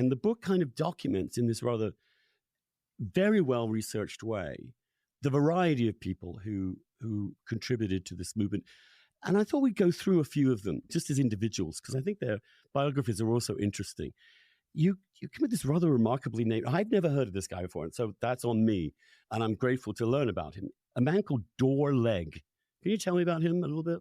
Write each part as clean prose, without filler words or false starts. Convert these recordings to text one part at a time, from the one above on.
And the book kind of documents in this rather very well-researched way the variety of people who contributed to this movement. And I thought we'd go through a few of them just as individuals, because I think their biographies are also interesting. You commit this rather remarkably name. I've never heard of this guy before, and so that's on me. And I'm grateful to learn about him. A man called Dorr Legg. Can you tell me about him a little bit?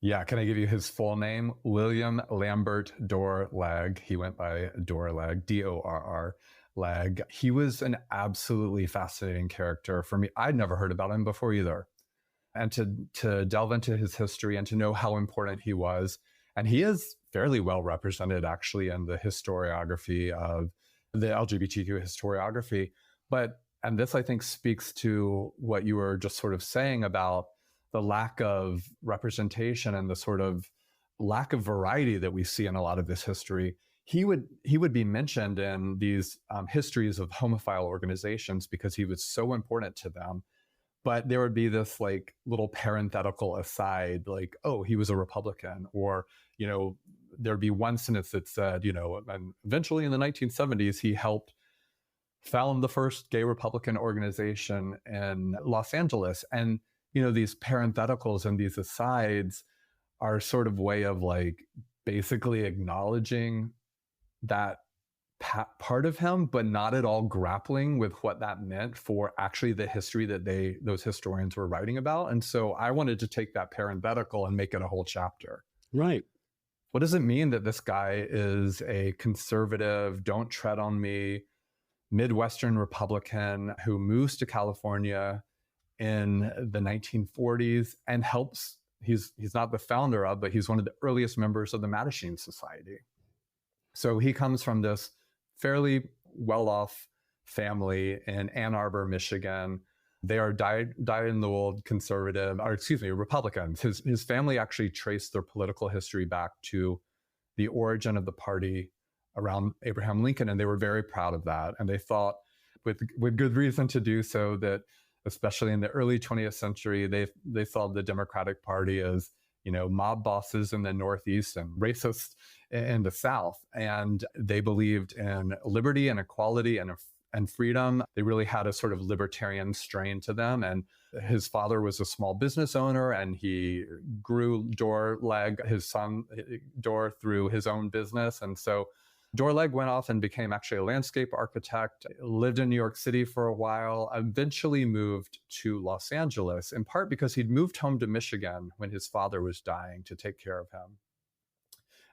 Yeah, can I give you his full name? William Lambert Dorr Legg. He went by Dorr Legg, D-O-R-R Legg. He was an absolutely fascinating character for me. I'd never heard about him before either. And to delve into his history and to know how important he was. And he is fairly well represented actually in the historiography of the LGBTQ historiography. And this I think speaks to what you were just sort of saying about the lack of representation and the sort of lack of variety that we see in a lot of this history. He would be mentioned in these histories of homophile organizations because he was so important to them. But there would be this like little parenthetical aside, like, oh, he was a Republican, or, there'd be one sentence that said, and eventually in the 1970s, he helped found the first gay Republican organization in Los Angeles. And, these parentheticals and these asides are sort of way of like basically acknowledging that part of him, but not at all grappling with what that meant for actually the history that those historians were writing about. And so I wanted to take that parenthetical and make it a whole chapter. Right. What does it mean that this guy is a conservative, don't tread on me, Midwestern Republican who moves to California in the 1940s and helps, he's not the founder of, but he's one of the earliest members of the Mattachine Society. So he comes from this fairly well-off family in Ann Arbor, Michigan. They are dyed-in-the-wool Republicans. His family actually traced their political history back to the origin of the party around Abraham Lincoln, and they were very proud of that. And they thought, with good reason to do so, that especially in the early 20th century, they saw the Democratic Party as mob bosses in the Northeast and racist in the South. And they believed in liberty and equality and freedom. They really had a sort of libertarian strain to them. And his father was a small business owner, and he grew Dorr Legg, his son Dorr, through his own business. And so Dorr Legg went off and became actually a landscape architect, lived in New York City for a while, eventually moved to Los Angeles, in part because he'd moved home to Michigan when his father was dying to take care of him.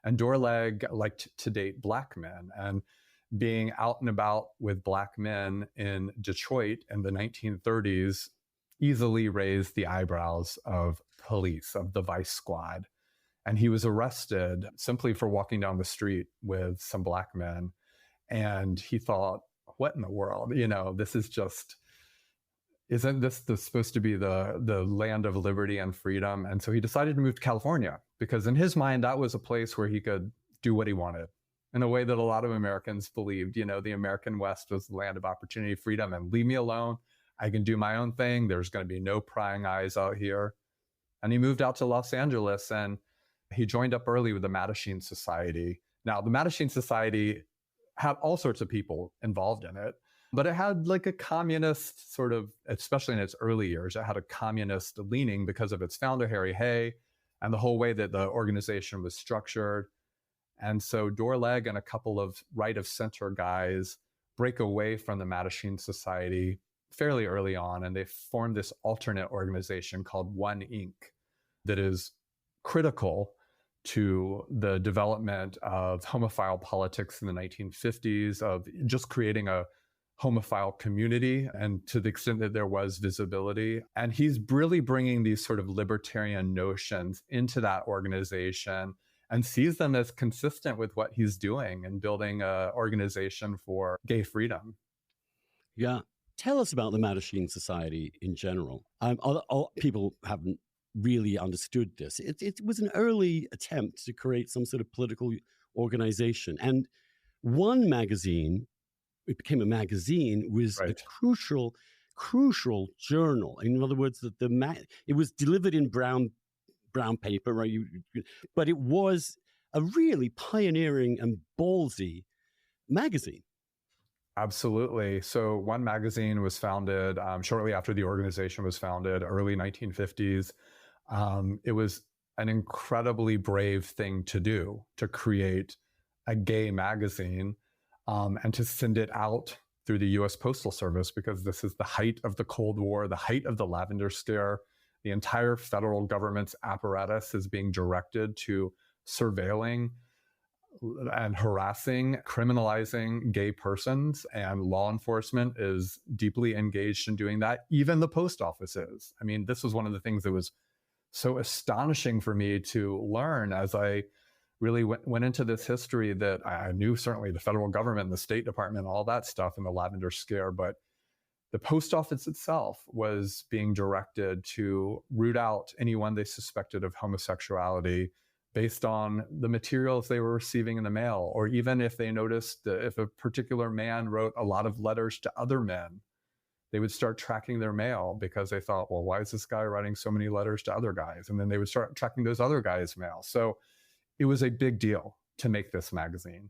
And Dorr Legg liked to date Black men, and being out and about with Black men in Detroit in the 1930s easily raised the eyebrows of police, of the Vice Squad. And he was arrested simply for walking down the street with some Black men. And he thought, what in the world? This is just, isn't this supposed to be the land of liberty and freedom? And so he decided to move to California, because in his mind, that was a place where he could do what he wanted, in a way that a lot of Americans believed. The American West was the land of opportunity, freedom, and leave me alone. I can do my own thing. There's going to be no prying eyes out here. And he moved out to Los Angeles, and he joined up early with the Mattachine Society. Now, the Mattachine Society had all sorts of people involved in it, but it had like a communist sort of, especially in its early years, it had a communist leaning because of its founder, Harry Hay, and the whole way that the organization was structured. And so Dorr Legg and a couple of right-of-center guys break away from the Mattachine Society fairly early on, and they form this alternate organization called One Inc. that is critical to the development of homophile politics in the 1950s, of just creating a homophile community, and to the extent that there was visibility. And he's really bringing these sort of libertarian notions into that organization and sees them as consistent with what he's doing and building an organization for gay freedom. Yeah. Tell us about the Mattachine Society in general. People haven't really understood this. It was an early attempt to create some sort of political organization. And one magazine, it became a magazine, was a crucial journal. In other words, it was delivered in brown paper, right? But it was a really pioneering and ballsy magazine. Absolutely. So One Magazine was founded shortly after the organization was founded, early 1950s. It was an incredibly brave thing to do, to create a gay magazine and to send it out through the U.S. Postal Service, because this is the height of the Cold War, the height of the Lavender Scare. The entire federal government's apparatus is being directed to surveilling and harassing, criminalizing gay persons, and law enforcement is deeply engaged in doing that. Even the post office is. I mean, this was one of the things that was so astonishing for me to learn as I really went into this history, that I knew certainly the federal government, the State Department, all that stuff in the Lavender Scare, but the post office itself was being directed to root out anyone they suspected of homosexuality based on the materials they were receiving in the mail, or even if they noticed that if a particular man wrote a lot of letters to other men, they would start tracking their mail because they thought, well, why is this guy writing so many letters to other guys? And then they would start tracking those other guys' mail. So it was a big deal to make this magazine.